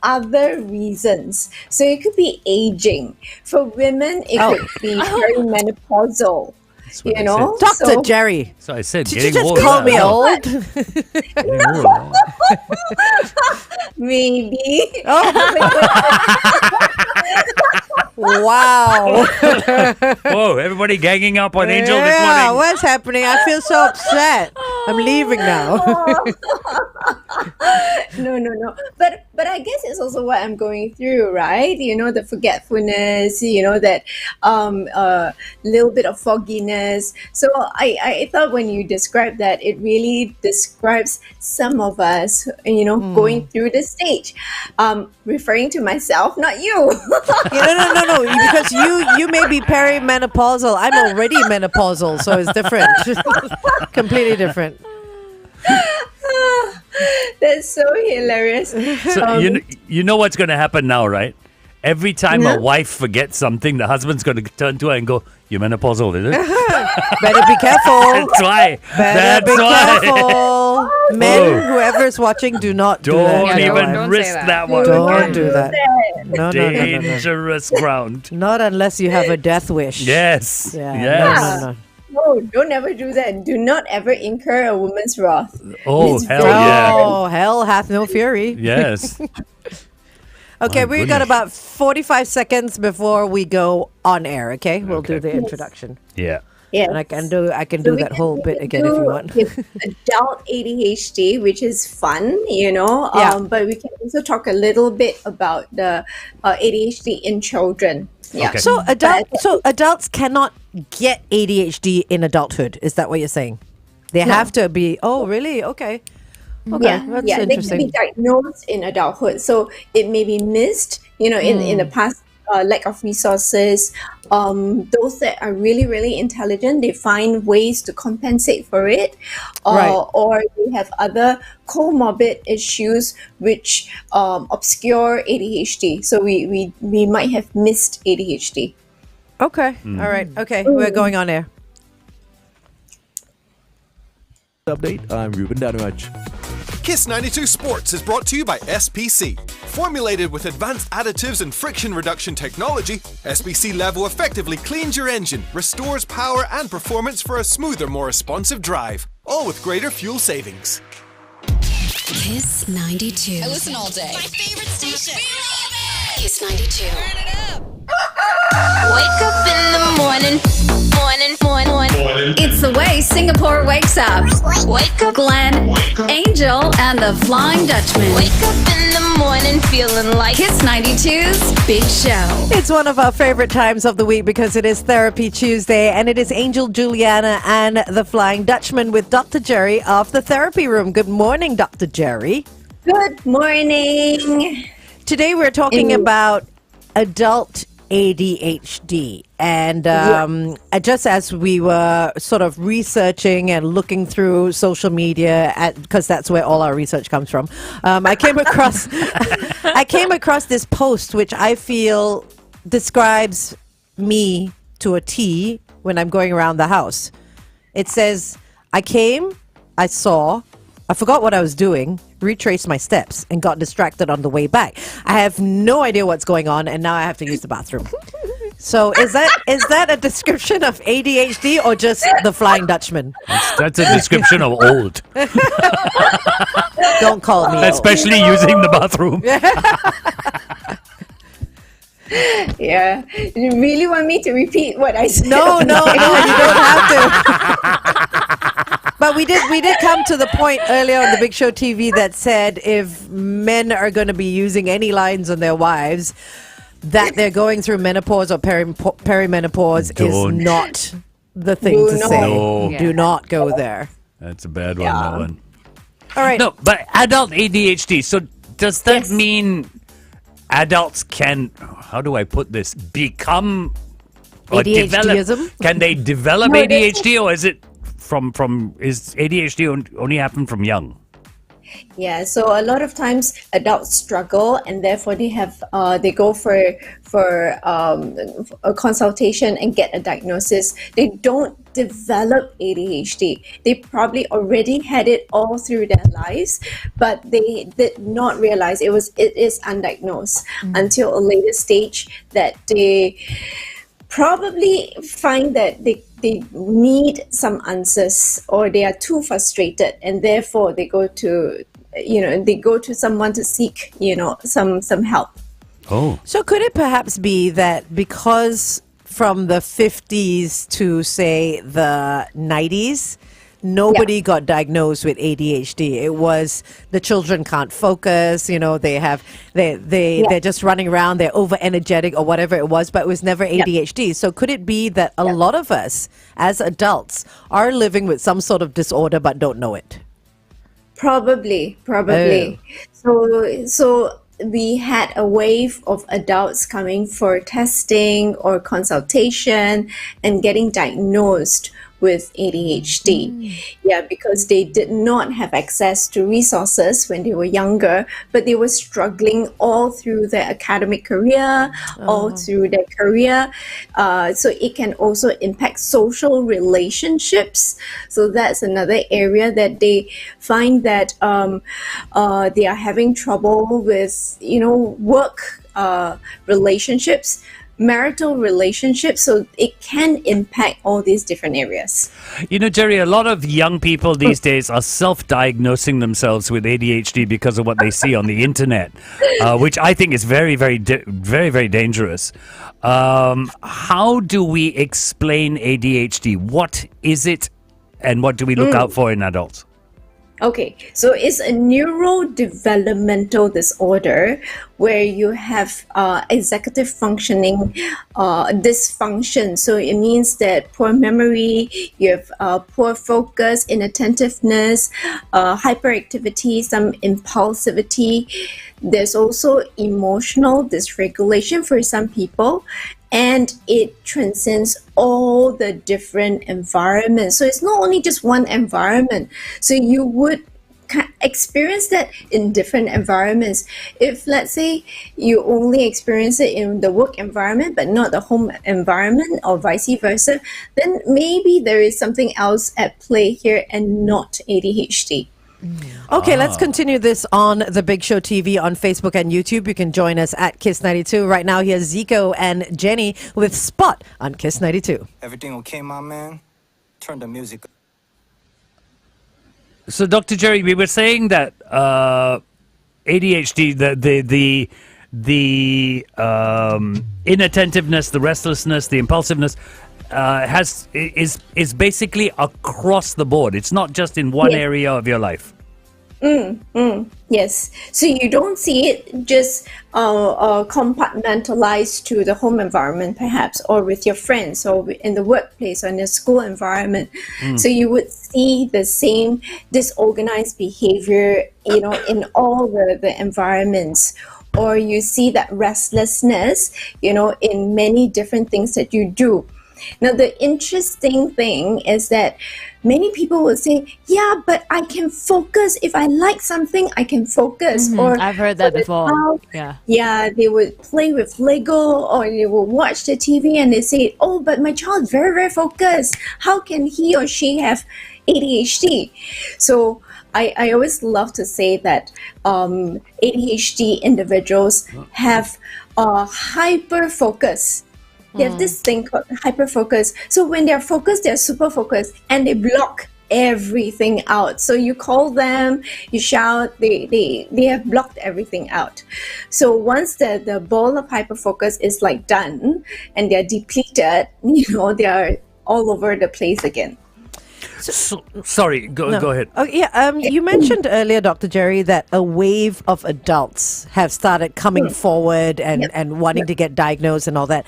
other reasons. So it could be aging. For women, it could be perimenopausal. That's what You I know, said. Dr. Jerry, So I said, did you getting just old. call me old? Getting old. maybe. Wow. Whoa, everybody ganging up on Angel this Yeah, morning. what's happening? I feel so upset. I'm leaving now. No. But I guess it's also what I'm going through, right? You know, the forgetfulness, that little bit of fogginess. So I thought when you described that, it really describes some of us, going through the stage. Referring to myself, not you. No, because you may be perimenopausal. I'm already menopausal, so it's different. Completely different. That's so hilarious. So you know what's going to happen now, right? Every time a wife forgets something, the husband's going to turn to her and go, "You're menopausal, is it?" Better be careful. That's why. Better be careful. Men, Whoa. whoever's watching, do not do Don't that. even don't risk say that. that one. Don't do that. No. Dangerous ground. Not unless you have a death wish. Yes. Yeah. Yes. No. No, don't ever do that. Do not ever incur a woman's wrath. Oh, It's hell very- yeah. Oh, hell hath no fury. Yes. Okay, My we've got goodness. about 45 seconds before we go on air, okay? We'll do the introduction. Yeah. Yes. And I can do So we that can whole bit again if you want. with adult ADHD, which is fun, Yeah. but we can also talk a little bit about the ADHD in children. Yeah. Okay. So adults cannot get ADHD in adulthood. Is that what you're saying? They have to be. Oh, really? Okay. Okay, that's They can interesting. be diagnosed in adulthood. So it may be missed, in the past, lack of resources. Those that are really, really intelligent, they find ways to compensate for it. Right. Or they have other comorbid issues which obscure ADHD. So we might have missed ADHD. Okay. All right. Okay. We're going on air. Update, I'm Ruben Danaraj. Kiss 92 Sports is brought to you by SPC. Formulated with advanced additives and friction reduction technology, SPC Level effectively cleans your engine, restores power and performance for a smoother, more responsive drive, all with greater fuel savings. Kiss 92. I listen all day. My favorite station. We love it. Kiss 92. Turn it up. Wake up in the morning. It's the way Singapore wakes up. Wake up, Glenn, Angel, and the Flying Dutchman. Wake up in the morning feeling like Kiss 92's Big Show. It's one of our favorite times of the week because it is Therapy Tuesday and it is Angel, Juliana, and the Flying Dutchman with Dr. Gerry of the Therapy Room. Good morning, Dr. Gerry. Good morning. Today we're talking about adult ADHD. And just as we were sort of researching and looking through social media, because that's where all our research comes from, I came across this post which I feel describes me to a T when I'm going around the house. It says, I came, I saw, I forgot what I was doing, retraced my steps, and got distracted on the way back. I have no idea what's going on, and now I have to use the bathroom. So is that a description of ADHD or just the Flying Dutchman? That's a description of old, Don't call me old. especially using the bathroom. Yeah. You really want me to repeat what I said? No, you don't have to. But we did come to the point earlier on the Big Show TV that said if men are going to be using any lines on their wives, that they're going through menopause or perimenopause is Don't. not the thing Do to not. say. No. Do not go there. That's a bad one, that one. All right. No, but adult ADHD. So does that Yes. mean adults can, how do I put this, become or ADHDism? develop? Can they develop No, ADHD or is it is ADHD only happen from young? Yeah, so a lot of times adults struggle, and therefore they go for a consultation and get a diagnosis. They don't develop ADHD. They probably already had it all through their lives, but they did not realize it is undiagnosed until a later stage that they probably find that they need some answers, or they are too frustrated, and therefore they go to someone to seek some help. Oh. So could it perhaps be that because from the 50s to, say, the 90s, nobody got diagnosed with ADHD? It was the children can't focus, they're just running around, they're over energetic or whatever it was, but it was never ADHD. So could it be that a lot of us as adults are living with some sort of disorder but don't know it? Probably. So we had a wave of adults coming for testing or consultation and getting diagnosed with ADHD. Yeah, because they did not have access to resources when they were younger, but they were struggling all through their academic career, all through their career. So it can also impact social relationships. So that's another area that they find that they are having trouble with, work relationships, marital relationships, so it can impact all these different areas. Gerry, a lot of young people these days are self-diagnosing themselves with ADHD because of what they see on the internet, which I think is very, very, very, very dangerous. How do we explain ADHD? What is it, and what do we look out for in adults? Okay, so it's a neurodevelopmental disorder where you have executive functioning dysfunction. So it means that poor memory, you have poor focus, inattentiveness, hyperactivity, some impulsivity. There's also emotional dysregulation for some people, and it transcends all the different environments. So it's not only just one environment. So you would experience that in different environments. If, let's say, you only experience it in the work environment but not the home environment, or vice versa, then maybe there is something else at play here and not ADHD. Okay, let's continue this on The Big Show TV on Facebook and YouTube. You can join us at Kiss92. Right now, here's Zico and Jenny with Spot on Kiss92. Everything okay, my man? Turn the music up. So, Dr. Gerry, we were saying that ADHD, the inattentiveness, the restlessness, the impulsiveness, is basically across the board. It's not just in one area of your life. Yes. So you don't see it just compartmentalized to the home environment, perhaps, or with your friends, or in the workplace, or in the school environment. So you would see the same disorganized behavior, in all the environments. Or you see that restlessness, in many different things that you do. Now, the interesting thing is that many people will say, yeah, but I can focus. If I like something, I can focus. Or I've heard that before. Yeah, they would play with Lego, or they will watch the TV and they say, oh, but my child is very, very focused. How can he or she have ADHD? So I always love to say that ADHD individuals have hyper focus. They have this thing called hyperfocus. So when they're focused, they're super focused, and they block everything out. So you call them, you shout, they have blocked everything out. So once the ball of hyperfocus is done and they're depleted, they are all over the place again. Sorry, go ahead. Oh, yeah, you mentioned earlier, Dr. Gerry, that a wave of adults have started coming forward and wanting to get diagnosed and all that.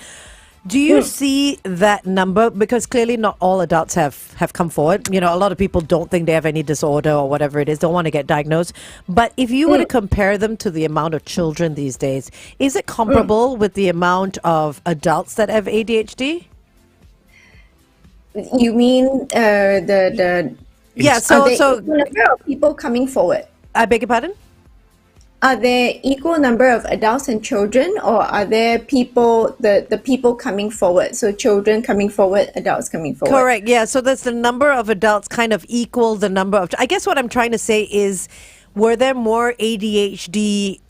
Do you see that number? Because clearly not all adults have come forward. A lot of people don't think they have any disorder or whatever it is, don't want to get diagnosed. But if you were to compare them to the amount of children these days, is it comparable with the amount of adults that have ADHD? You mean the Yeah, so the number of people coming forward? I beg your pardon? Are there equal number of adults and children, or are there people, the people coming forward? So children coming forward, adults coming forward. Correct. Yeah. So that's the number of adults kind of equal the number of. I guess what I'm trying to say is, were there more ADHD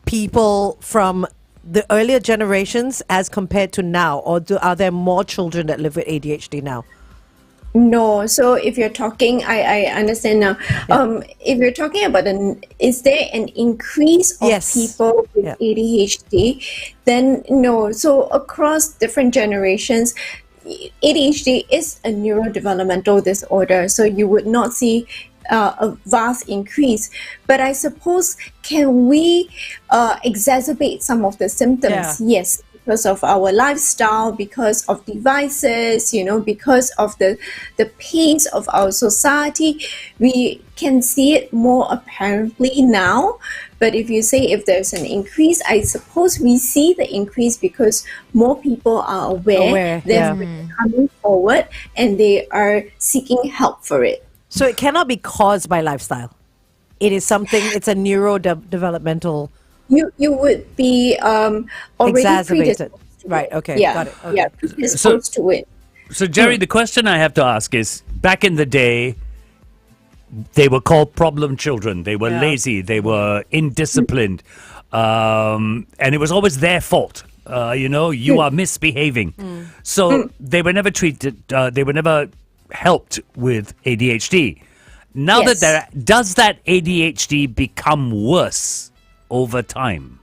people from the earlier generations as compared to now, or are there more children that live with ADHD now? No, so if you're talking, I understand now. If you're talking about is there an increase of Yes. people with Yeah. ADHD? Then no. So across different generations, ADHD is a neurodevelopmental disorder. So you would not see a vast increase. But I suppose, can we exacerbate some of the symptoms? Yeah. Yes, because of our lifestyle, because of devices, because of the pace of our society. We can see it more apparently now. But if you say if there's an increase, I suppose we see the increase because more people are aware. They're coming forward and they are seeking help for it. So it cannot be caused by lifestyle. It is something. It's a neurodevelopmental. You would be already Exacerbated. predisposed to Right, it. okay, Yeah, got it, okay. yeah, predisposed to it. So, Gerry, the question I have to ask is, back in the day, they were called problem children. They were lazy. They were indisciplined. And it was always their fault. You are misbehaving. So they were never treated, they were never helped with ADHD. Now Yes. does that ADHD become worse over time?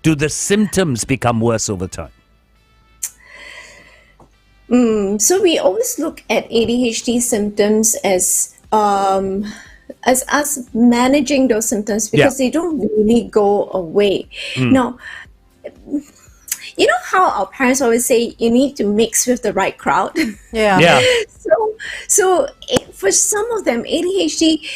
Do the symptoms become worse over time? So we always look at ADHD symptoms as us managing those symptoms because they don't really go away. Now, you know how our parents always say you need to mix with the right crowd? Yeah. So for some of them, ADHD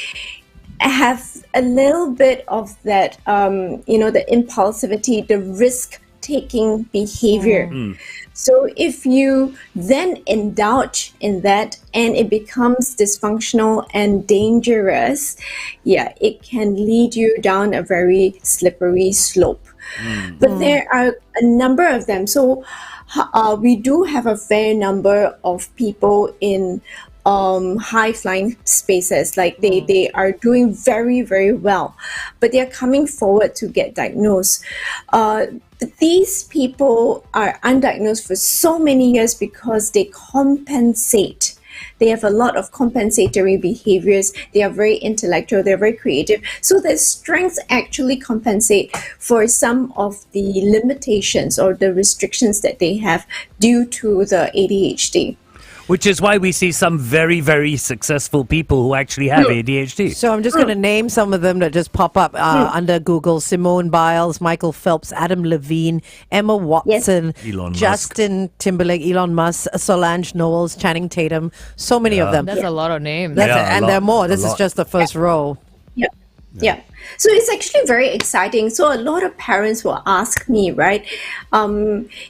have a little bit of that, the impulsivity, the risk-taking behavior. So if you then indulge in that and it becomes dysfunctional and dangerous, it can lead you down a very slippery slope. But there are a number of them. So we do have a fair number of people in high flying spaces, like they are doing very, very well, but they're coming forward to get diagnosed. These people are undiagnosed for so many years because they compensate. They have a lot of compensatory behaviors. They are very intellectual. They're very creative. So their strengths actually compensate for some of the limitations or the restrictions that they have due to the ADHD. Which is why we see some very, very successful people who actually have ADHD. So I'm just going to name some of them that just pop up under Google: Simone Biles, Michael Phelps, Adam Levine, Emma Watson, Elon Musk. Justin Timberlake, Elon Musk, Solange Knowles, Channing Tatum. So many of them. That's a lot of names. That's Yeah, and a there are lot, more. a This is lot. just the first row. Yeah. So it's actually very exciting. So a lot of parents will ask me, right,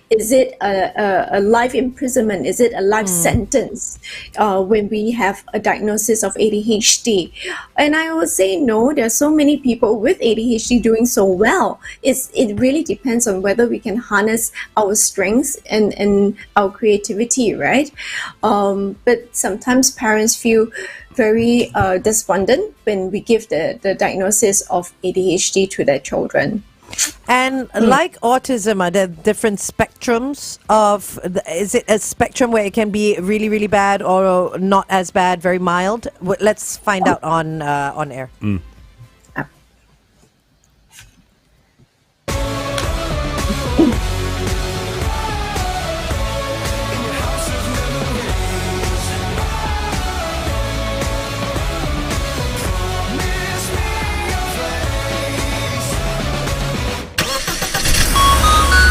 is it a life imprisonment? Is it a life sentence when we have a diagnosis of ADHD? And I will say no. There are so many people with ADHD doing so well. It really depends on whether we can harness our strengths and our creativity, right? But sometimes parents feel very despondent when we give the diagnosis of ADHD to their children. And like autism, are there different spectrums of? Is it a spectrum where it can be really, really bad or not as bad, very mild? Let's find out on air.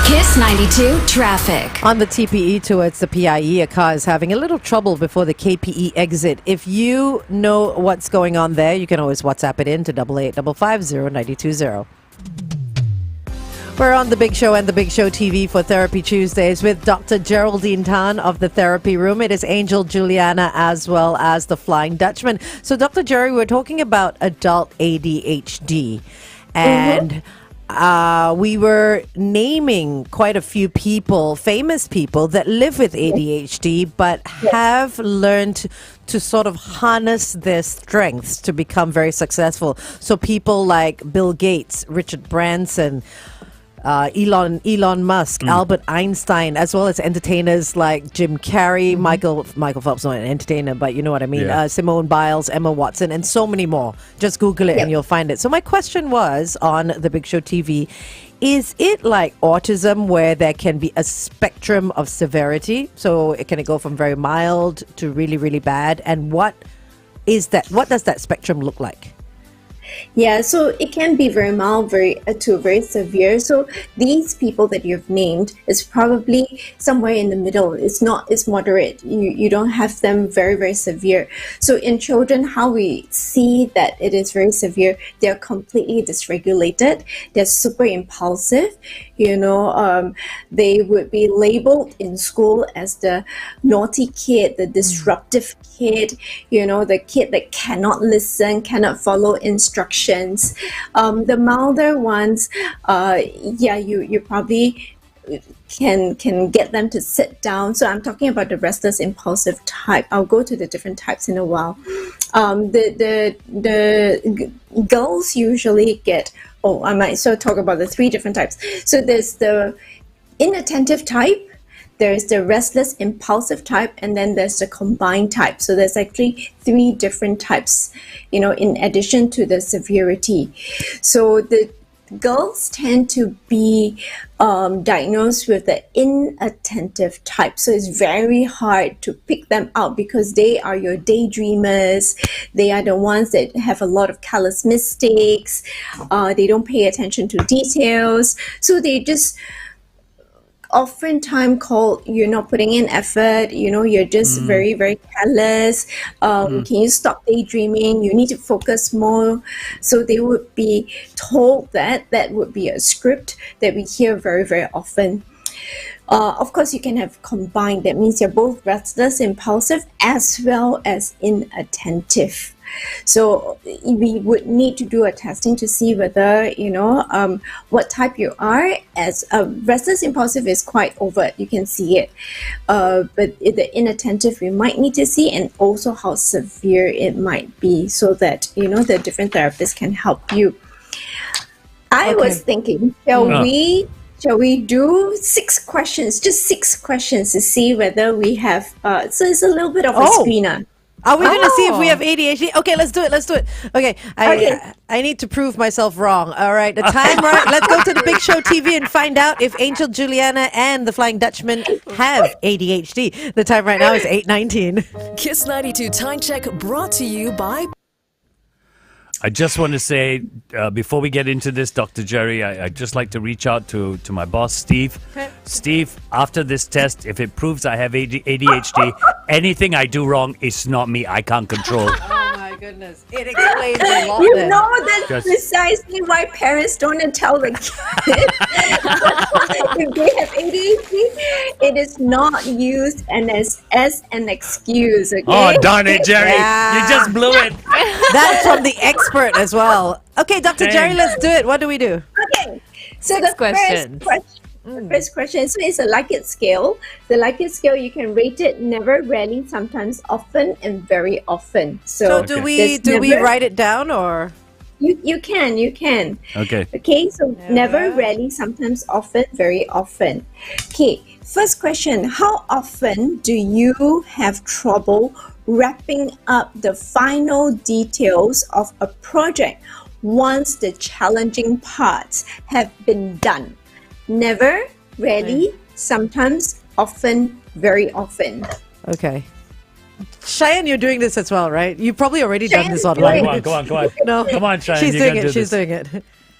Kiss 92 traffic. On the TPE towards the PIE, a car is having a little trouble before the KPE exit. If you know what's going on there, you can always WhatsApp it in to 8855 0920. We're on The Big Show and The Big Show TV for Therapy Tuesdays with Dr. Geraldine Tan of the Therapy Room. It is Angel Juliana as well as the Flying Dutchman. So, Dr. Gerry, we're talking about adult ADHD. And we were naming quite a few people, famous people that live with ADHD, but have learned to sort of harness their strengths to become very successful. So people like Bill Gates, Richard Branson, Elon Musk, Albert Einstein, as well as entertainers like Jim Carrey, Michael Phelps, not an entertainer, but you know what I mean. Simone Biles, Emma Watson, and so many more. Just Google it and you'll find it. So my question was on The Big Show TV, is it like autism where there can be a spectrum of severity? So can it go from very mild to really, really bad? And what is that? What does that spectrum look like? Yeah, so it can be very mild, to very severe. So these people that you've named is probably somewhere in the middle. It's moderate. You don't have them very, very severe. So in children, how we see that it is very severe, they're completely dysregulated. They're super impulsive. They would be labeled in school as the naughty kid, the disruptive kid, the kid that cannot listen, cannot follow instructions. The milder ones, you probably can get them to sit down. So I'm talking about the restless impulsive type. I'll go to the different types in a while. The girls usually get, I might sort of talk about the three different types. So there's the inattentive type, there's the restless impulsive type, and then there's the combined type. So there's actually three different types, in addition to the severity. So the girls tend to be diagnosed with the inattentive type. So it's very hard to pick them out because they are your daydreamers. They are the ones that have a lot of careless mistakes. They don't pay attention to details. So they just oftentimes called you're not putting in effort, you're just very, very careless. Can you stop daydreaming? You need to focus more. So they would be told that would be a script that we hear very, very often. Of course, you can have combined. That means you're both restless, impulsive, as well as inattentive. So we would need to do a testing to see whether, what type you are. As restless impulsive is quite overt, you can see it. But the inattentive we might need to see, and also how severe it might be, so that, the different therapists can help you. I was thinking, shall we do 6 questions, just 6 questions to see whether we have, so it's a little bit of a screener. Are we going to see if we have ADHD? Okay, let's do it. Okay, I need to prove myself wrong. All right, the time, right? Let's go to the Big Show TV and find out if Angel Juliana and the Flying Dutchman have ADHD. The time right now is 8:19. Kiss 92 Time Check brought to you by... I just want to say, before we get into this, Dr. Gerry, I'd just like to reach out to my boss, Steve. Steve, after this test, if it proves I have ADHD, anything I do wrong is not me. I can't control. Oh my goodness. It explains a lot. That's precisely why parents don't tell the kids if they have ADHD. It is not used as an excuse. Okay? Oh, darn it, Gerry. You just blew it. That's from the expert as well. Okay, Dr. Gerry, let's do it. What do we do? Okay. So the first question, so it's a like it scale. The like it scale, you can rate it never, rarely, sometimes, often, and very often. So do we write it down, or? You can. Okay, so never, rarely, sometimes, often, very often. Okay, first question, how often do you have trouble wrapping up the final details of a project once the challenging parts have been done? Never, rarely, sometimes, often, very often. Okay. Cheyenne, you're doing this as well, right? You've probably already done this online. Come on. No, Come on, Cheyenne. She's doing it.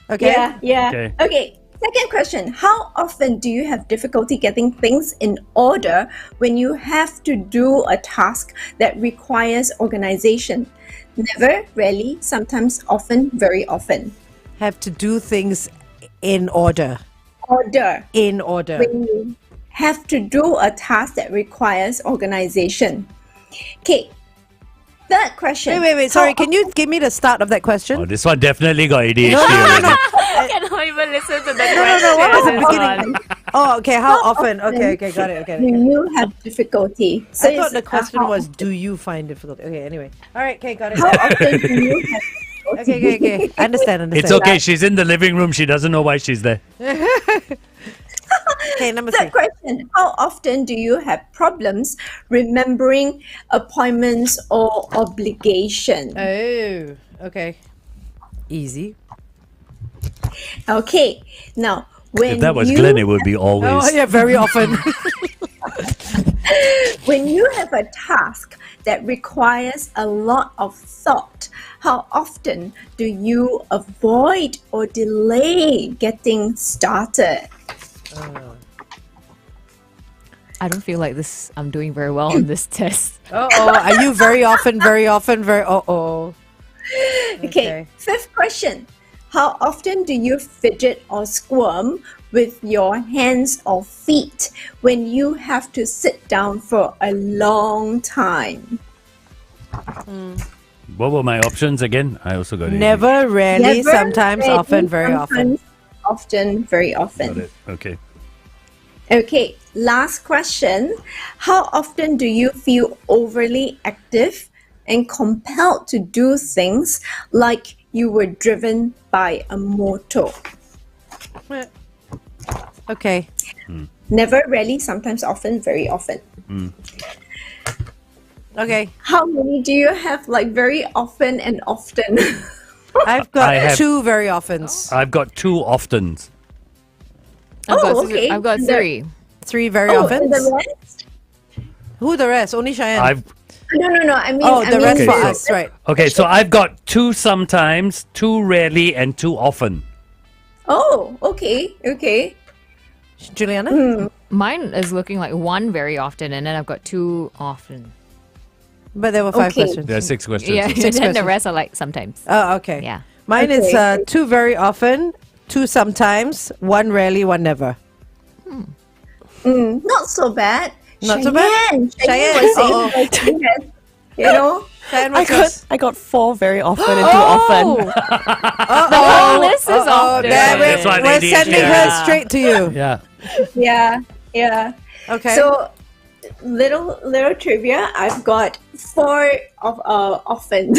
Okay. Yeah. Okay. Second question, how often do you have difficulty getting things in order when you have to do a task that requires organization? Never, rarely, sometimes, often, very often. Have to do things in order. order. In order. When you have to do a task that requires organization. Okay. Third question. Wait. Sorry, can you give me the start of that question? Oh, this one definitely got ADHD No. already. I cannot even listen to the No. What was the question. beginning? Oh, okay. How often? Okay. Got it. Do Okay. you have difficulty? So I thought it's, the question how was, do you find difficult? Okay, anyway. All right, okay, got it. How often do you have difficulty? Okay. Understand. It's okay. She's in the living room. She doesn't know why she's there. Okay, number Third 3. question. How often do you have problems remembering appointments or obligation? Oh, okay. Easy. Okay. Now, when If that was you Glenn, it would be always. Oh, yeah, very often. when you have a task that requires a lot of thought, how often do you avoid or delay getting started? I don't feel like this. I'm doing very well on this test. Are you very often, uh-oh. Okay. Fifth question. How often do you fidget or squirm with your hands or feet when you have to sit down for a long time? What were my options again? I also got ADHD. Never, rarely, Never, sometimes, rarely, often, very often. sometimes, often, very Got often. it. Okay. Okay, last question. How often do you feel overly active and compelled to do things like you were driven by a motor? Okay. Never, rarely, sometimes, often, very often. Okay. How many do you have, like very often and often? I've got I have- 2 very oftens. I've got 2 oftens. okay. I've got And 3. 3 very Oh, often. and the rest? Who the rest? Only Cheyenne. I've No. I mean, Oh, I the mean, rest for Okay, so- us, right. okay. So I've got 2 sometimes, 2 rarely, and 2 often. Oh, okay. Juliana? Mine is looking like 1 very often, and then I've got 2 often. But there were 5 Okay. questions. There are 6 questions. Yeah, and then questions. the rest are like sometimes. Oh, okay. Yeah. Mine is Okay. 2 very often, 2 sometimes, 1 rarely, 1 never. Not so bad. Not so bad? Cheyenne Cheyenne, was saying that she has, you know. Cheyenne, I what's yours? got 4 very often and 2 often. The whole list is often. There we- That's why we're ADHD sending her Yeah. straight to you. Yeah. Yeah. Okay. So little trivia. I've got 4 of often.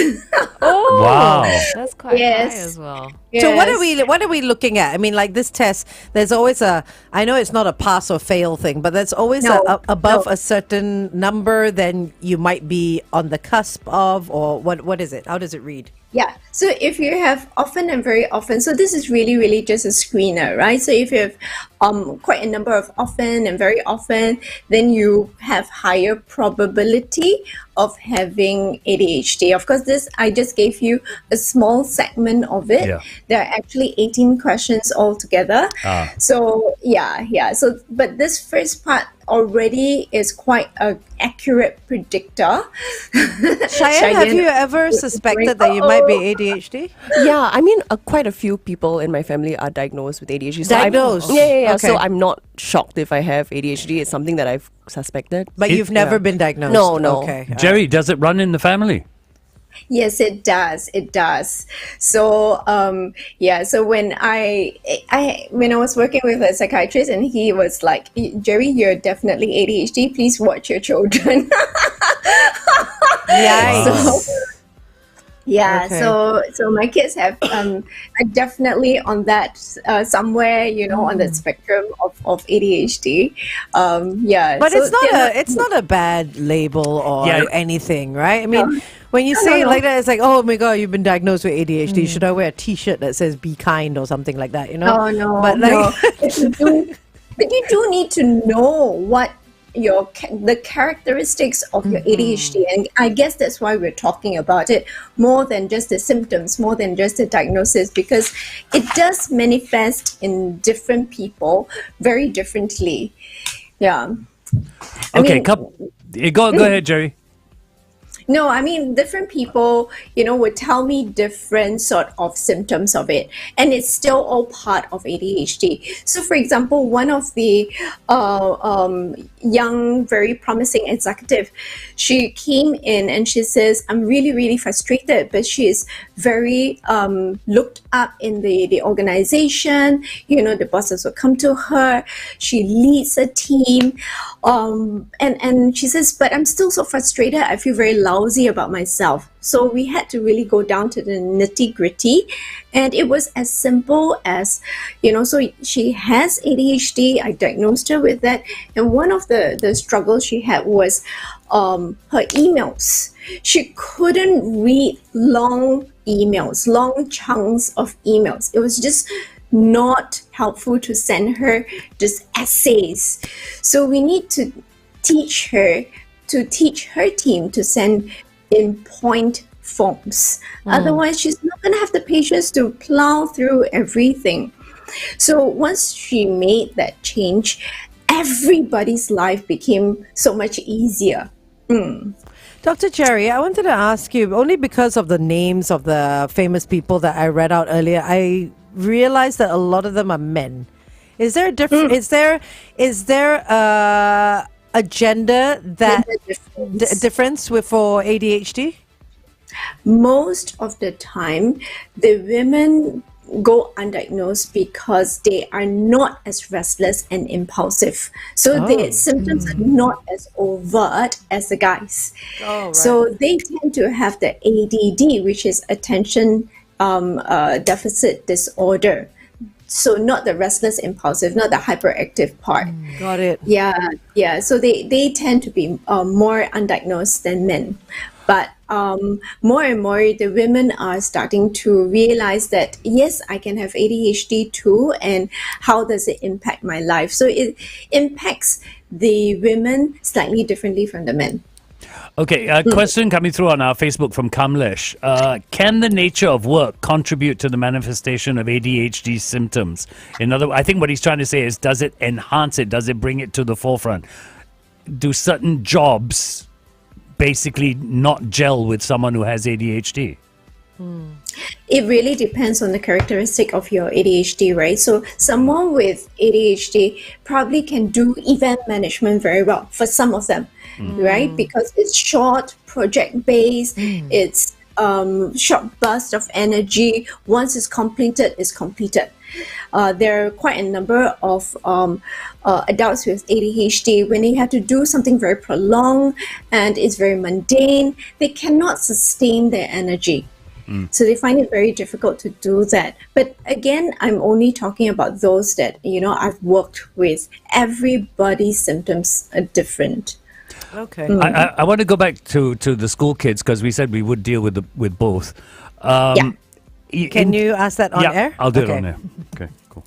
Oh, Wow. that's quite Yes. high as well. So what Yes. are we looking at? I mean, like this test, there's always I know it's not a pass or fail thing, but there's always No, above no. a certain number, then you might be on the cusp of, or what is it? How does it read? Yeah. So if you have often and very often, so this is really just a screener, right? So if you have quite a number of often and very often, then you have higher probability of having ADHD. Of course, this I just gave you a small segment of it. Yeah. There are actually 18 questions altogether. Ah. So yeah. So but this first part already is quite an accurate predictor. Cheyenne, have you ever suspected that you might be ADHD? Yeah, I mean, quite a few people in my family are diagnosed with ADHD. So Diagnosed? Yeah. Okay. So I'm not shocked if I have ADHD. It's something that I've suspected. But It- you've never yeah. been diagnosed? No. Okay. Jerry, does it run in the family? Yes, it does. It does. So, So when I was working with a psychiatrist, and he was like, "Jerry, you're definitely ADHD. Please watch your children." Yikes. Yeah. Okay. So my kids have are definitely on that somewhere, on the spectrum of ADHD. Yeah. But so it's not a bad label or Yeah. anything, right? I mean, when you say it like that, it's like, oh my god, you've been diagnosed with ADHD. Should I wear a T-shirt that says "Be kind" or something like that? You know? Oh no, But no. But you do need to know what the characteristics of your ADHD, and I guess that's why we're talking about it more than just the symptoms, more than just the diagnosis, because it does manifest in different people very differently. Yeah. Okay, go ahead, Jerry. No, I mean, different people, would tell me different sort of symptoms of it. And it's still all part of ADHD. So, for example, one of the young, very promising executive, she came in and she says, I'm really, really frustrated, but she is very looked up in the organization. The bosses will come to her. She leads a team. And she says, but I'm still so frustrated. I feel very lousy about myself. So we had to really go down to the nitty gritty. And it was as simple as, so she has ADHD. I diagnosed her with that. And one of the struggles she had was her emails. She couldn't read long emails, long chunks of emails. It was just not helpful to send her just essays. So we need to teach her team to send in point forms. Otherwise, she's not going to have the patience to plow through everything. So once she made that change, everybody's life became so much easier. Dr. Gerry, I wanted to ask you, only because of the names of the famous people that I read out earlier, I realized that a lot of them are men. Is there a is there a gender that difference for ADHD? Most of the time, the women go undiagnosed because they are not as restless and impulsive. So their symptoms are not as overt as the guys. So they tend to have the ADD, which is attention deficit disorder. So not the restless impulsive, not the hyperactive part. Got it. Yeah. So they tend to be more undiagnosed than men. But more and more, the women are starting to realize that, yes, I can have ADHD too, and how does it impact my life? So it impacts the women slightly differently from the men. Okay, a question coming through on our Facebook from Kamlesh. Can the nature of work contribute to the manifestation of ADHD symptoms? In other words, I think what he's trying to say is, does it enhance it? Does it bring it to the forefront? Do certain jobs basically not gel with someone who has ADHD? It really depends on the characteristic of your ADHD, right? So someone with ADHD probably can do event management very well for some of them, right? Because it's short, project-based, it's short burst of energy. Once it's completed, it's completed. There are quite a number of adults with ADHD. When they have to do something very prolonged and it's very mundane, they cannot sustain their energy. So they find it very difficult to do that. But again, I'm only talking about those that, I've worked with. Everybody's symptoms are different. Okay. I want to go back to the school kids, because we said we would deal with both. Can you ask that on air? I'll do it on air. Okay, cool.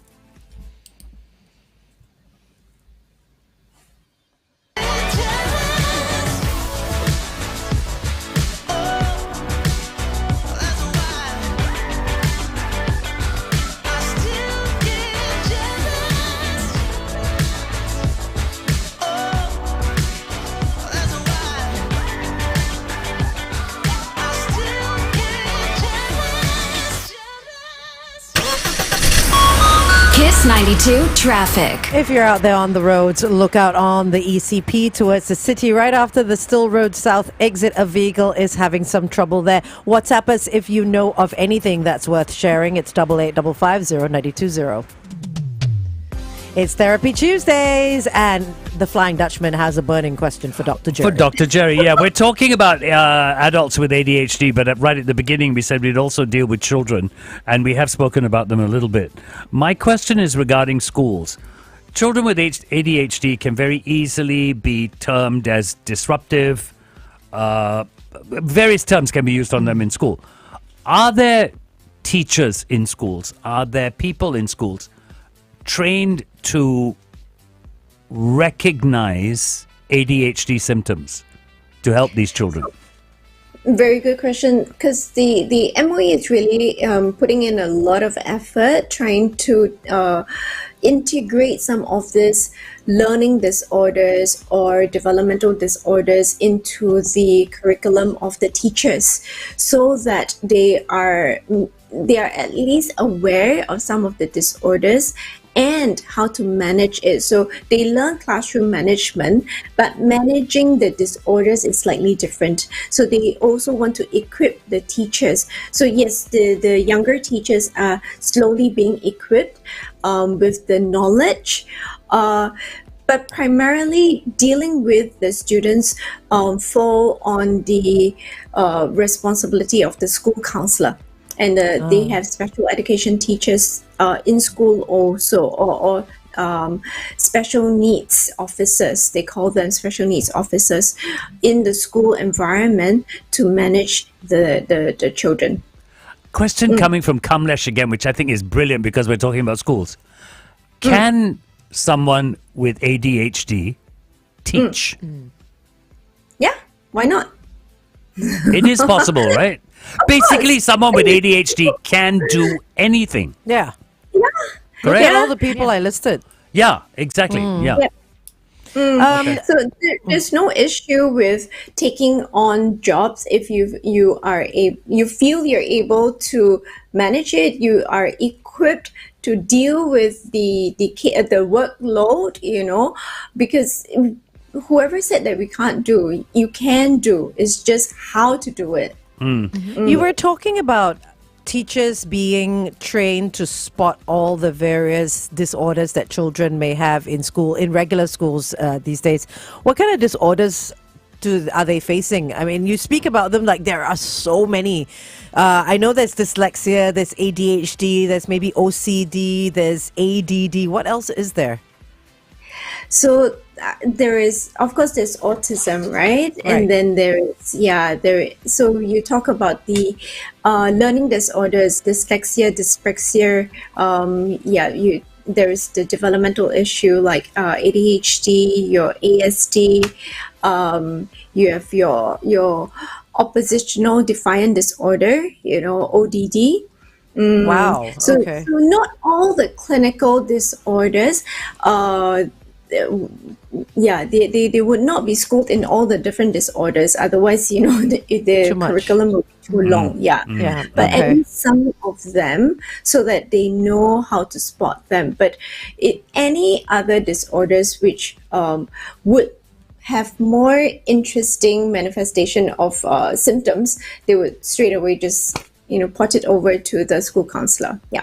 Kiss 92 traffic. If you're out there on the roads, look out on the ECP towards the city. Right after the Still Road South exit, a vehicle is having some trouble there. WhatsApp us if you know of anything that's worth sharing. It's 885550 It's Therapy Tuesdays, and the Flying Dutchman has a burning question for Dr. Gerry. For Dr. Gerry, yeah. We're talking about adults with ADHD, but right at the beginning we said we'd also deal with children, and we have spoken about them a little bit. My question is regarding schools. Children with ADHD can very easily be termed as disruptive. Various terms can be used on them in school. Are there teachers in schools? Are there people in schools trained to recognize ADHD symptoms to help these children? Very good question, because the MOE is really putting in a lot of effort trying to integrate some of this learning disorders or developmental disorders into the curriculum of the teachers, so that they are at least aware of some of the disorders and how to manage it. So they learn classroom management, but managing the disorders is slightly different. So they also want to equip the teachers. So yes, the younger teachers are slowly being equipped with the knowledge, but primarily dealing with the students fall on the responsibility of the school counselor. And they have special education teachers in school also, or special needs officers. They call them special needs officers in the school environment to manage the children. Question coming from Kamlesh again, which I think is brilliant because we're talking about schools. Can someone with ADHD teach? Yeah, why not? It is possible, right? Basically, someone with ADHD can do anything. Yeah. Yeah. Look Correct? at all the people I listed. Yeah, exactly. Yeah. Yeah. So there's no issue with taking on jobs if you feel you're able to manage it. You are equipped to deal with the workload. Because whoever said that we can't do, you can do. It's just how to do it. You were talking about teachers being trained to spot all the various disorders that children may have in school, in regular schools these days. What kind of disorders are they facing? I mean, you speak about them like there are so many. I know there's dyslexia, there's ADHD, there's maybe OCD, there's ADD. What else is there? So there is, of course, there's autism, right? And then so you talk about the learning disorders, dyslexia, dyspraxia. There is the developmental issue like ADHD, your ASD. You have your oppositional defiant disorder, ODD. Wow. So Okay. not all the clinical disorders they would not be schooled in all the different disorders. Otherwise, the Too much. curriculum would be too long. Yeah. Yeah. But at Okay. least some of them, so that they know how to spot them. But any other disorders which would have more interesting manifestation of symptoms, they would straight away just port it over to the school counselor. Yeah.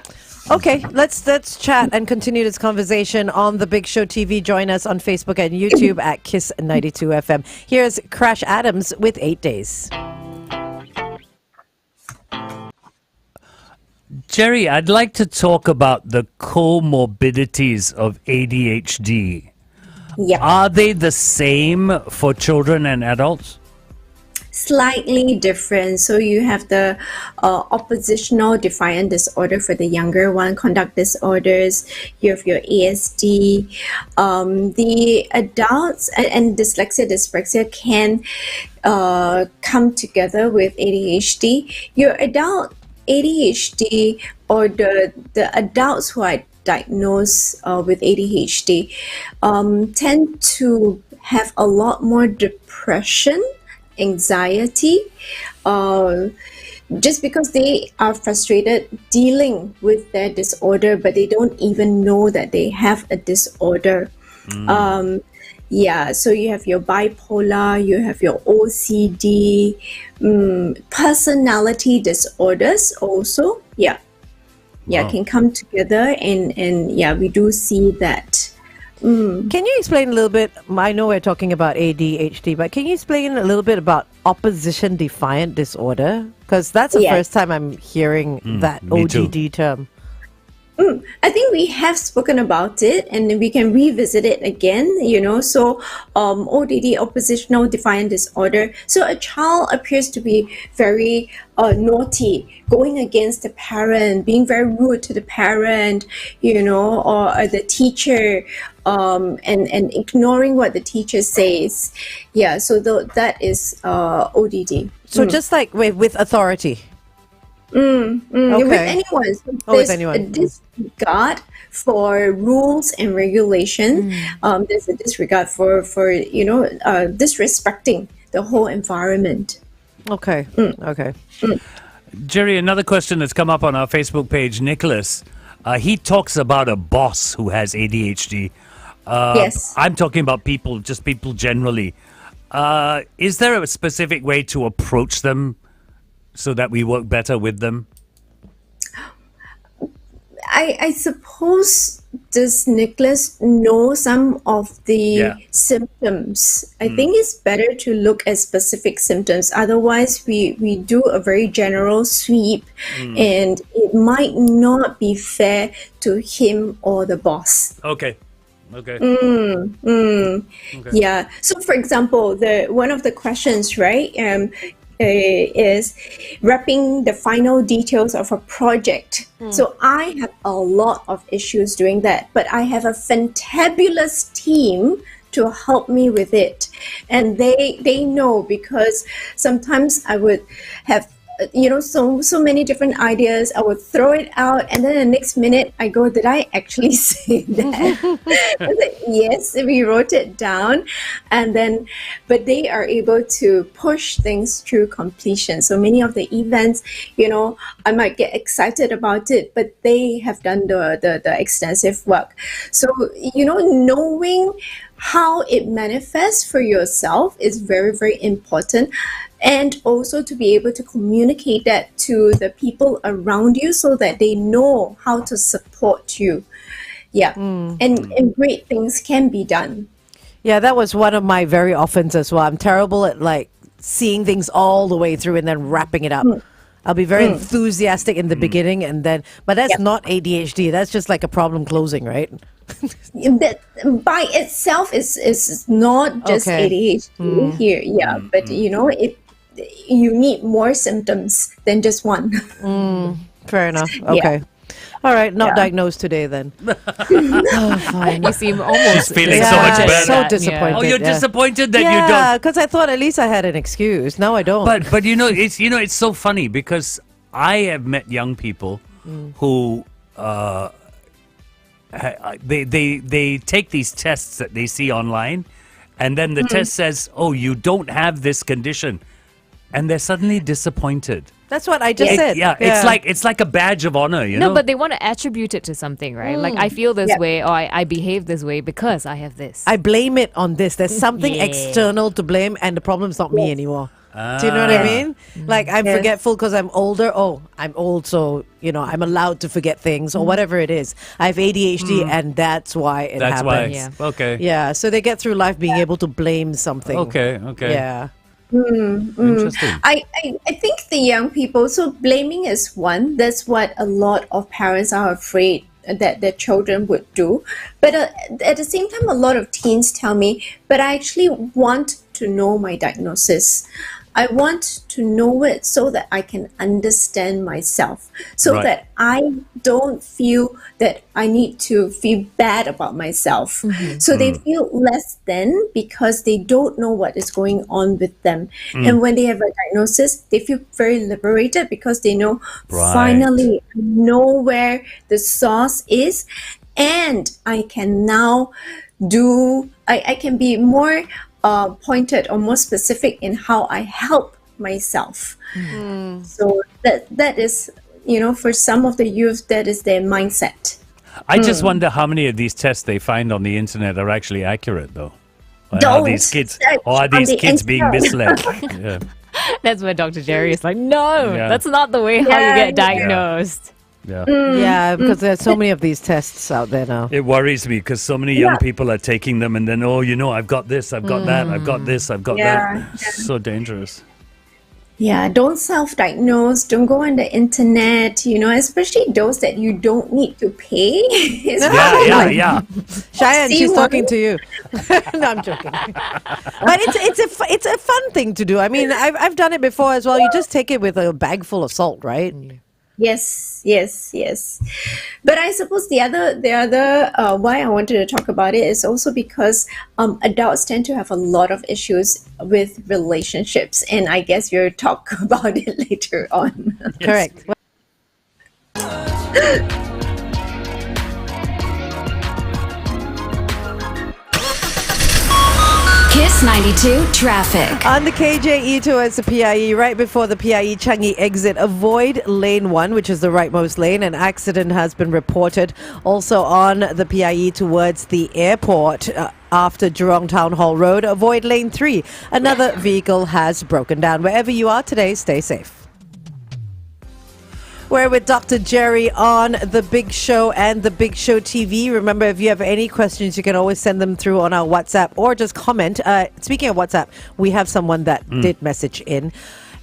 Okay, let's chat and continue this conversation on The Big Show TV. Join us on Facebook and YouTube at Kiss 92 FM. Here's Crash Adams with 8 Days. Gerry, I'd like to talk about the comorbidities of ADHD. Yeah. Are they the same for children and adults? Slightly different. So you have the oppositional defiant disorder for the younger one, conduct disorders. You have your ASD. The adults and dyslexia, dyspraxia can come together with ADHD. Your adult ADHD, or the adults who are diagnosed with ADHD tend to have a lot more depression, anxiety, just because they are frustrated dealing with their disorder, but they don't even know that they have a disorder. So you have your bipolar, you have your OCD, personality disorders also. Can come together, and we do see that. Can you explain a little bit? I know we're talking about ADHD, but can you explain a little bit about opposition defiant disorder? Because that's the first time I'm hearing that me too. ODD term. I think we have spoken about it and we can revisit it again, So, ODD, oppositional defiant disorder. So, a child appears to be very naughty, going against the parent, being very rude to the parent, or the teacher, and ignoring what the teacher says. Yeah, so that is ODD. So just like with authority. With anyone. So Oh, with there's anyone. a disregard for rules and regulation. There's a disregard for disrespecting the whole environment. Okay. Okay. Gerry, another question that's come up on our Facebook page, Nicholas, he talks about a boss who has ADHD. Yes. I'm talking about people generally. Is there a specific way to approach them so that we work better with them? I suppose, does Nicholas know some of the symptoms? I think it's better to look at specific symptoms. Otherwise, we do a very general sweep, and it might not be fair to him or the boss. Okay. Yeah. So, for example, one of the questions, right, is wrapping the final details of a project. So I have a lot of issues doing that, but I have a fantabulous team to help me with it, and they know, because sometimes I would have so many different ideas. I would throw it out, and then the next minute I go, did I actually say that? I was like, yes, we wrote it down. And then, but they are able to push things through completion. So many of the events, I might get excited about it, but they have done the extensive work. So, knowing how it manifests for yourself is very, very important. And also to be able to communicate that to the people around you so that they know how to support you. Yeah. And great things can be done. Yeah, that was one of my very offense as well. I'm terrible at like seeing things all the way through and then wrapping it up. I'll be very enthusiastic in the beginning, and then, but that's not ADHD. That's just like a problem closing, right? That by itself is not just ADHD here. Yeah, but you need more symptoms than just one. Fair enough. Okay. All right, not diagnosed today then. Fine. You seem almost She's feeling so much better. So disappointed. Oh, you're disappointed that you Yeah, don't. because I thought at least I had an excuse. Now I don't. But it's so funny because I have met young people who they take these tests that they see online, and then the test says, "Oh, you don't have this condition," and they're suddenly disappointed. That's what I just said. Yeah, it's like a badge of honor, you know. No, but they want to attribute it to something, right? Like, I feel this way, or I behave this way because I have this. I blame it on this. There's something external to blame, and the problem's not me anymore. Do you know what I mean? Like, I'm forgetful because I'm older. Oh, I'm old, so, I'm allowed to forget things or whatever it is. I have ADHD, and that's why it happens. Why. Yeah. Okay. Yeah, so they get through life being able to blame something. Okay. Yeah. Interesting. I think the young people, so blaming is one. That's what a lot of parents are afraid that their children would do. But at the same time, a lot of teens tell me, but I actually want to know my diagnosis. I want to know it so that I can understand myself, so that I don't feel that I need to feel bad about myself. So they feel less than because they don't know what is going on with them. And when they have a diagnosis, they feel very liberated because they know finally I know where the source is, and I can now I can be more pointed or more specific in how I help myself. So that is, for some of the youth, that is their mindset. I just wonder how many of these tests they find on the internet are actually accurate, though. Or Don't are these kids search on the being misled? Yeah. That's where Dr. Gerry is like, no, Yeah. that's not the way how you get diagnosed. Yeah. Yeah, because there's so many of these tests out there now. It worries me because so many young people are taking them and then, I've got this, I've got that, I've got this, I've got that. It's so dangerous. Yeah, don't self-diagnose. Don't go on the internet. Especially those that you don't need to pay. Yeah. Cheyenne, See she's one? talking to you. No, I'm joking. But it's a fun thing to do. I mean, I've done it before as well. You just take it with a bag full of salt, right? Yes. But I suppose the other why I wanted to talk about it is also because adults tend to have a lot of issues with relationships, and I guess you'll talk about it later on. Correct. Kiss 92 traffic. On the KJE towards the PIE, right before the PIE Changi exit, avoid lane 1, which is the rightmost lane. An accident has been reported. Also on the PIE towards the airport, after Jurong Town Hall Road, avoid lane 3. Another vehicle has broken down. Wherever you are today, stay safe. We're with Dr. Gerry on The Big Show and The Big Show TV. Remember, if you have any questions, you can always send them through on our WhatsApp or just comment. Speaking of WhatsApp, we have someone that did message in.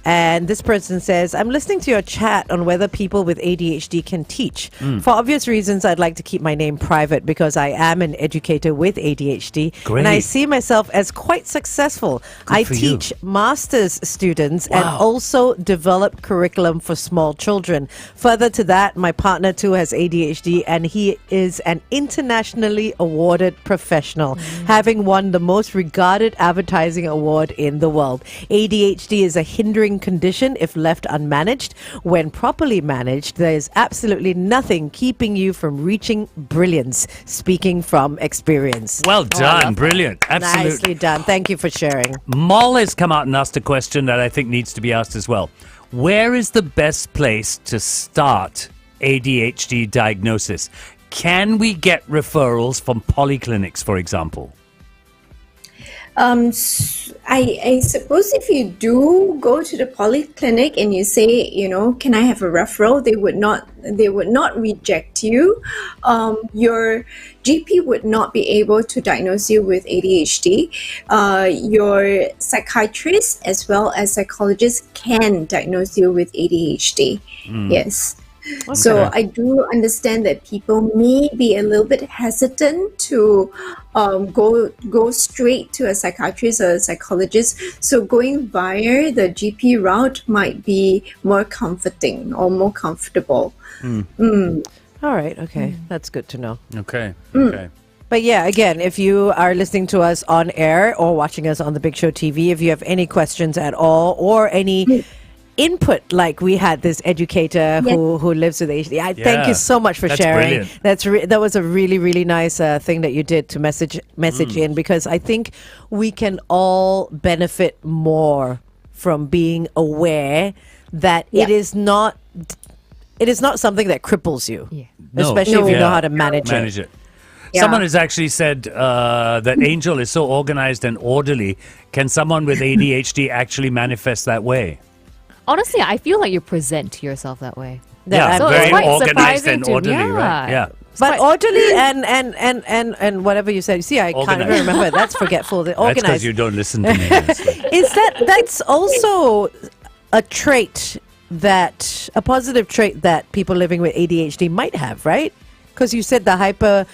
And this person says, I'm listening to your chat on whether people with ADHD can teach. For obvious reasons, I'd like to keep my name private because I am an educator with ADHD. Great. And I see myself as quite successful. I teach master's students and also develop curriculum for small children. Further to that, my partner too has ADHD and he is an internationally awarded professional, having won the most regarded advertising award in the world. ADHD is a hindering condition if left unmanaged. When properly managed, there is absolutely nothing keeping you from reaching brilliance. Speaking from experience. Well done. Brilliant. Absolutely. Nicely done. Thank you for sharing. Moll has come out and asked a question that I think needs to be asked as well. Where is the best place to start ADHD diagnosis? Can we get referrals from polyclinics, for example? I suppose if you do go to the polyclinic and you say, can I have a referral, they would not reject you. Your GP would not be able to diagnose you with ADHD. Your psychiatrist as well as psychologist can diagnose you with ADHD. Yes. Okay. So I do understand that people may be a little bit hesitant to go straight to a psychiatrist or a psychologist. So going via the GP route might be more comforting or more comfortable. All right. Okay. That's good to know. Okay. But yeah, again, if you are listening to us on air or watching us on the Big Show TV, if you have any questions at all or any input, like we had this educator who lives with ADHD. Thank you so much for sharing. Brilliant. That was a really, really nice thing that you did to message in, because I think we can all benefit more from being aware that it is not something that cripples you, especially if you know how to manage it. Yeah. Someone has actually said that Angel is so organized and orderly. Can someone with ADHD actually manifest that way? Honestly, I feel like you present yourself that way. So very organized and orderly, right? Yeah. But orderly and whatever you said. See, I can't even remember. That's forgetful. That's Organized. because you don't listen to me. That's also a trait a positive trait that people living with ADHD might have, right? Because you said the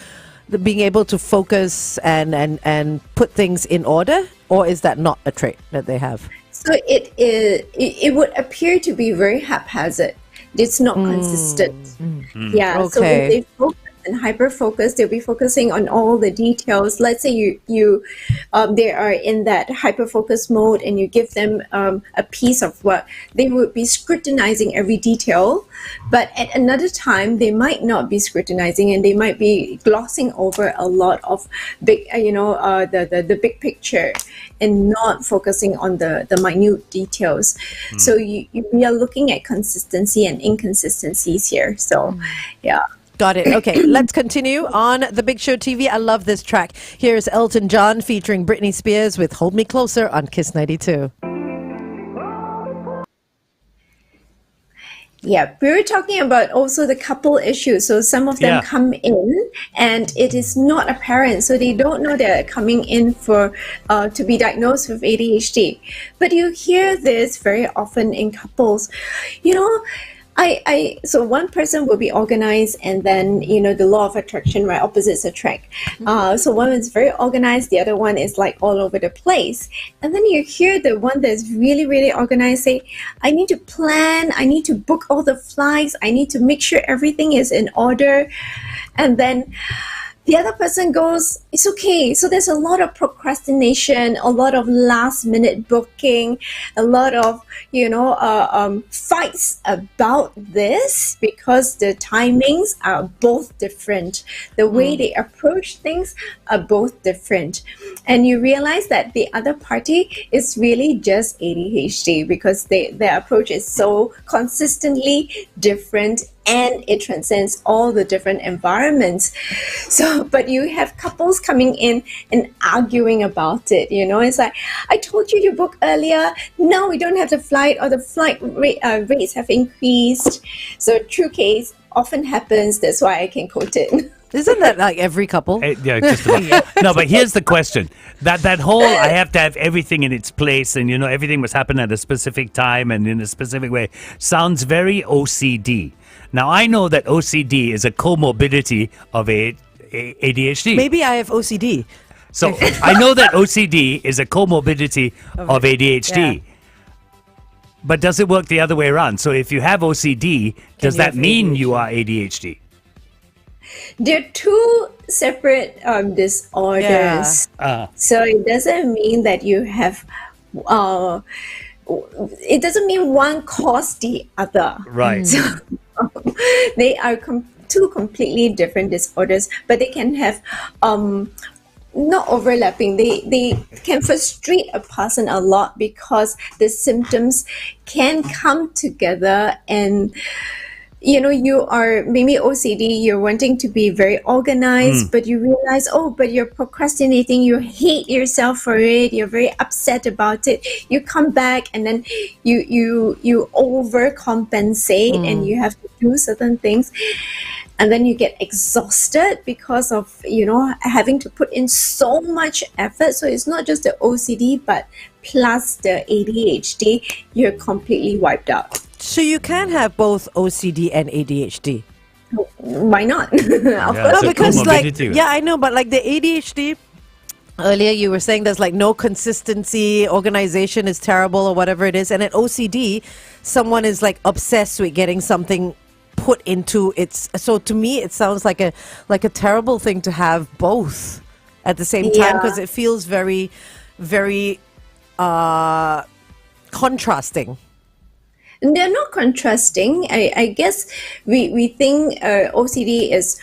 being able to focus and put things in order, or is that not a trait that they have? So it would appear to be very haphazard. It's not consistent. Yeah. Okay. So if they focus and hyper focus, they'll be focusing on all the details. Let's say they are in that hyper focus mode, and you give them a piece of work. They would be scrutinizing every detail, but at another time they might not be scrutinizing, and they might be glossing over a lot of big, the big picture, and not focusing on the minute details. So we are looking at consistency and inconsistencies here. So, yeah. Got it. Okay, let's continue on The Big Show TV. I love this track. Here's Elton John featuring Britney Spears with Hold Me Closer on Kiss 92. Yeah, we were talking about also the couple issue. So some of them Yeah. come in and it is not apparent. So they don't know they're coming in for to be diagnosed with ADHD. But you hear this very often in couples. You know, so one person will be organized, and then the law of attraction, right? Opposites attract. So one is very organized, the other one is like all over the place. And then you hear the one that's really, really organized say, I need to plan, I need to book all the flights, I need to make sure everything is in order. And then the other person goes, it's okay. So there's a lot of procrastination, a lot of last minute booking, a lot of, fights about this because the timings are both different. The way they approach things are both different. And you realize that the other party is really just ADHD because their approach is so consistently different and it transcends all the different environments. So, but you have couples coming in and arguing about it. It's like, I told you to book earlier. No, we don't have the flight, or the flight rates have increased. So, true case often happens. That's why I can quote it. Isn't that like every couple? Yeah, just about. No, but here's the question: that whole I have to have everything in its place, and everything must happen at a specific time and in a specific way, sounds very OCD. Now I know that OCD is a comorbidity of ADHD. Maybe I have OCD. So I know that OCD is a comorbidity of ADHD. Yeah. But does it work the other way around? So if you have OCD, does you that have mean ADHD? you are ADHD? They're two separate disorders. So it doesn't mean that you have, it doesn't mean one caused the other. Right. So they are two completely different disorders, but they can have not overlapping. They can frustrate a person a lot because the symptoms can come together, and you are maybe OCD, you're wanting to be very organized, but you realize, but you're procrastinating, you hate yourself for it, you're very upset about it. You come back and then you overcompensate and you have to do certain things. And then you get exhausted because of, having to put in so much effort. So it's not just the OCD, but plus the ADHD, you're completely wiped out. So you can have both OCD and ADHD. Why not? it's No, a because comorbidity. I know, but like the ADHD, earlier you were saying there's like no consistency, organization is terrible or whatever it is. And at OCD, someone is like obsessed with getting something put into its. So to me, it sounds like a terrible thing to have both at the same time, because it feels very, very contrasting. They're not contrasting. I guess we think OCD is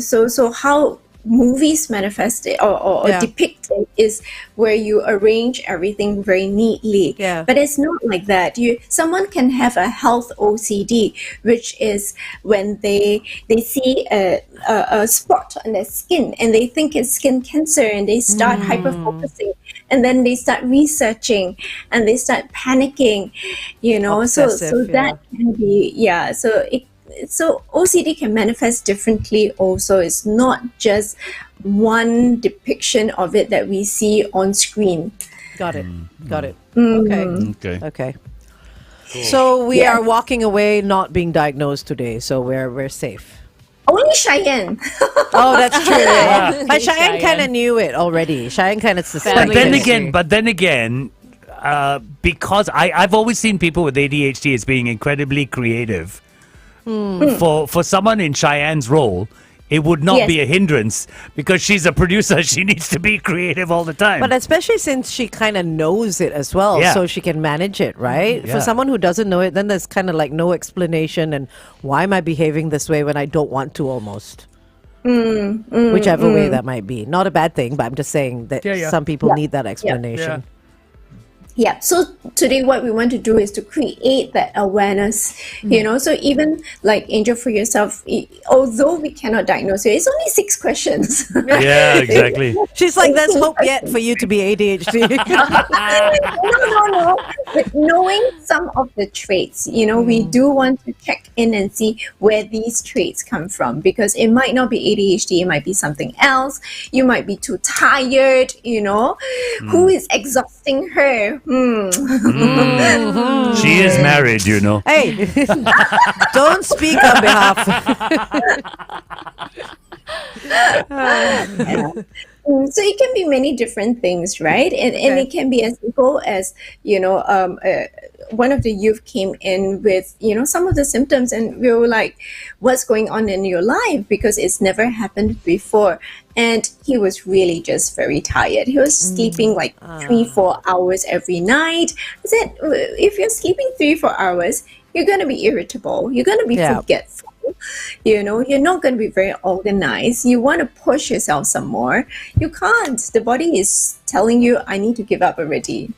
so how movies manifest it or depict it is where you arrange everything very neatly. Yeah. But it's not like that. Someone can have a health OCD, which is when they see a spot on their skin and they think it's skin cancer and they start hyper-focusing. And then they start researching and they start panicking, Obsessive, so that can be, so OCD can manifest differently also. It's not just one depiction of it that we see on screen. Got it. Okay. Okay. So we are walking away not being diagnosed today, so we're safe. Only Cheyenne. Oh, that's true. But Cheyenne Cheyenne. kind of knew it already. Cheyenne kind of suspected. But then again, because I've always seen people with ADHD as being incredibly creative. For someone in Cheyenne's role, it would not be a hindrance because she's a producer. She needs to be creative all the time. But especially since she kind of knows it as well, so she can manage it, right? Yeah. For someone who doesn't know it, then there's kind of like no explanation and why am I behaving this way when I don't want to almost? Whichever way that might be. Not a bad thing, but I'm just saying that some people need that explanation. Yeah, so today what we want to do is to create that awareness, so even like Angel, for yourself, although we cannot diagnose you, it's only 6 questions. Yeah, exactly. She's like, there's hope yet for you to be ADHD. No. But knowing some of the traits, we do want to check in and see where these traits come from, because it might not be ADHD, it might be something else. You might be too tired, Who is exhausting her? She is married, Hey, don't speak on behalf. So it can be many different things, right? And it can be as simple as, one of the youth came in with, some of the symptoms, and we were like, what's going on in your life? Because it's never happened before. And he was really just very tired. He was sleeping like 3-4 hours every night. I said, if you're sleeping 3-4 hours, you're going to be irritable. You're going to be forgetful. You're not going to be very organized. You want to push yourself some more. You can't. The body is telling you, I need to give up already.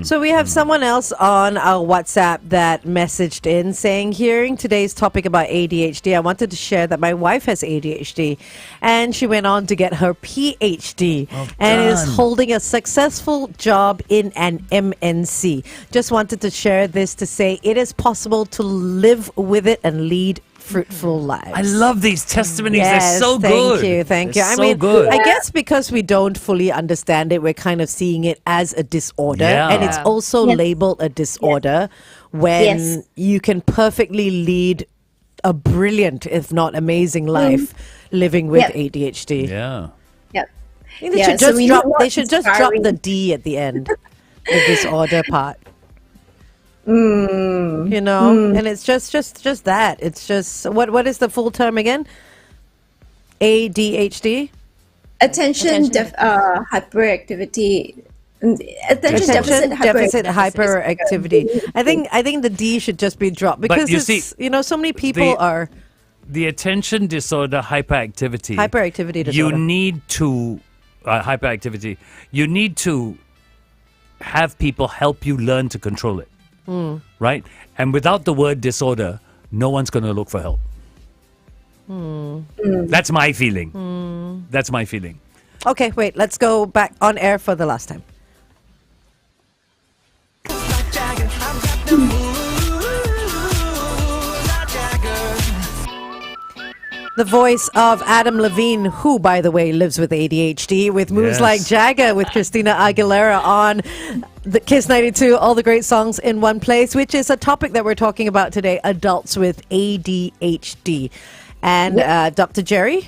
So we have someone else on our WhatsApp that messaged in saying, hearing today's topic about ADHD, I wanted to share that my wife has ADHD and she went on to get her PhD and is holding a successful job in an MNC. Just wanted to share this to say it is possible to live with it and lead fruitful lives. I love these testimonies. Yes, They're so good. Thank you. They're so good. I guess because we don't fully understand it, we're kind of seeing it as a disorder. Yeah. And it's also labeled a disorder when you can perfectly lead a brilliant, if not amazing life living with ADHD. Yeah. Yep. They should just drop the D at the end, the disorder part. And it's just that. It's just what is the full term again? ADHD? Attention hyperactivity. Attention deficit hyperactivity. I think the D should just be dropped because so many people are the attention disorder hyperactivity. Hyperactivity disorder. You need to hyperactivity. You need to have people help you learn to control it. Right? And without the word disorder, no one's going to look for help. That's my feeling. That's my feeling. Okay, wait. Let's go back on air for the last time. The voice of Adam Levine, who, by the way, lives with ADHD, with moves like Jagger, with Christina Aguilera on the Kiss 92, all the great songs in one place, which is a topic that we're talking about today, adults with ADHD. And Dr. Gerry?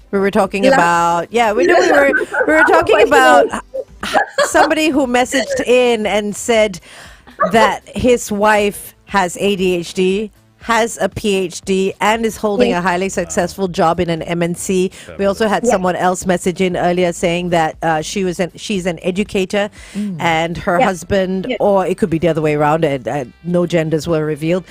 We were talking about, we were talking about somebody who messaged in and said that his wife has ADHD, has a PhD, and is holding a highly successful job in an MNC. We also had someone else message in earlier saying that she's an educator and her husband, or it could be the other way around, no genders were revealed,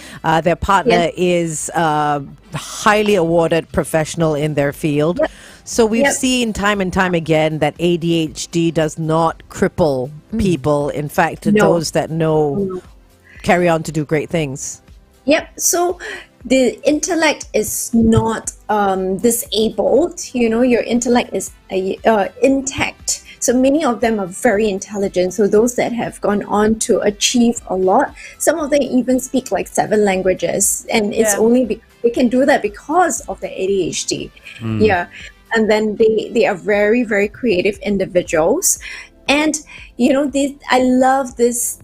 their partner is highly awarded professional in their field. So we've seen time and time again that ADHD does not cripple people. In fact, those that know carry on to do great things. Yep. So the intellect is not disabled. Your intellect is intact. So many of them are very intelligent. So those that have gone on to achieve a lot, some of them even speak like 7 languages, and it's only they can do that because of the ADHD. Yeah. And then they are very, very creative individuals. And I love this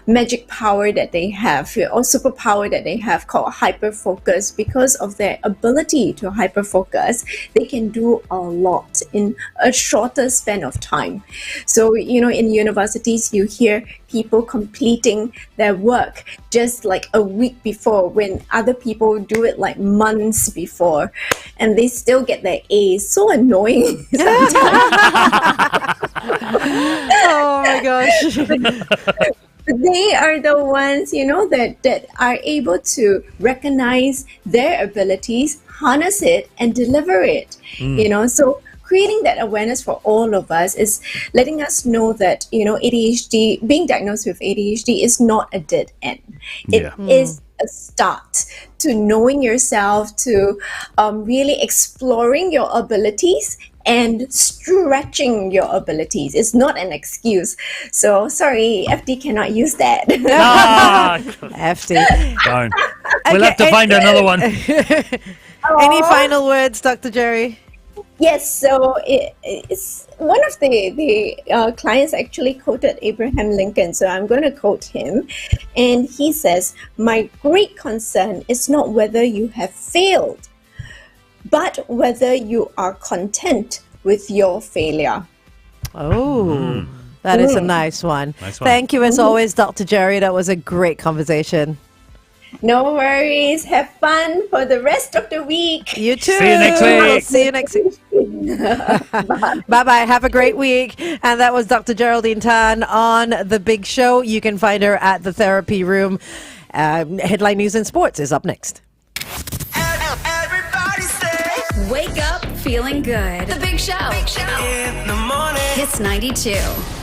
magic power that they have, or superpower that they have, called hyperfocus. Because of their ability to hyperfocus, they can do a lot in a shorter span of time. So in universities, you hear people completing their work just like a week before, when other people do it like months before, and they still get their A's. So annoying sometimes. Oh my gosh. They are the ones, that are able to recognize their abilities, harness it, and deliver it. So creating that awareness for all of us is letting us know that, ADHD, being diagnosed with ADHD is not a dead end. It is a start to knowing yourself, to really exploring your abilities and stretching your abilities. It's not an excuse. So sorry, FD cannot use that. FD. Darn. We'll have to find another one. Any final words, Dr. Gerry? Yes, so it's one of the clients actually quoted Abraham Lincoln, so I'm going to quote him. And he says, "My great concern is not whether you have failed, but whether you are content with your failure." Oh, that is a nice one. Nice one. Thank you as always, Dr. Gerry. That was a great conversation. No worries. Have fun for the rest of the week. You too. See you next week. We'll see you next week. Bye-bye. Have a great week. And that was Dr. Geraldine Tan on The Big Show. You can find her at the Therapy Room. Headline News and Sports is up next. Everybody say, wake up feeling good. The Big Show. In the morning. Hits 92.